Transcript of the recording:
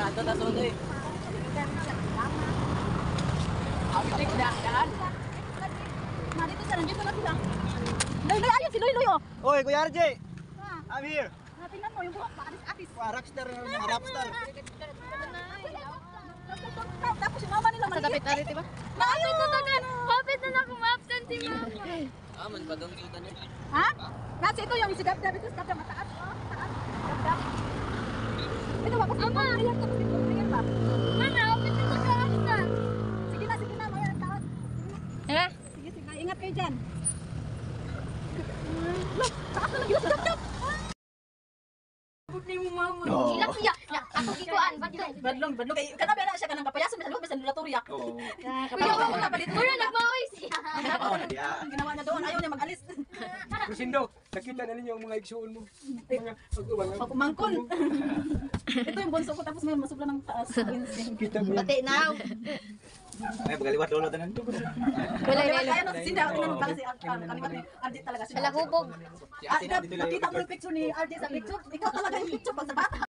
Ito na sunod eh. Abitik daan. Dito sa nandito na sila. Loy, ayun si Loy, oh. Oy, Kuya RJ. Ah, I'm here. tingnan mo yung buhok, maalis-alis. Wah, rockstar na mga rockstar. Tapos yung mama nila Sa dapit na rin, diba? Maayo! Kapit na ako ma-absent si mama. Man pa dong kita niya. Ha? Kasi ito yung isigab-dab. Ito isigab-dab mataas. Oh, taas. Isigab-dab. Ito ba? Kasi ayan ka. Ayan ba? Mana, kapit na sa absent. Sige na. Maya ang taas. Eh? Sige. Ingat kayo dyan. Look, taas na lang yung isigab-dab. Putli mo mama. Oo. Ilang siya. Ako ikuan. Badlong. Kanabi na siya kanang kapayasan. May sa laboratory. Kuya, kuya, nagbaoy siya. Ang ginawa niya doon. Ayaw niya mag-alis. Lucindo, nakita na ninyo ang mga igsuon mo. Mga pag-ubangan. Pagkumangkon. Ito yung bunso ko. Tapos may masubla ng taas. Kita mo yan. Pati now. Ay, pagaliwat lolo tanan. Wala Kaya na. ano, sinda, tingnan mo pala si kalimat ni RJ talaga. Wala hubog. Nakita mo yung picture ni RJ sa picture. Ikaw talaga yung picture pag sa bata.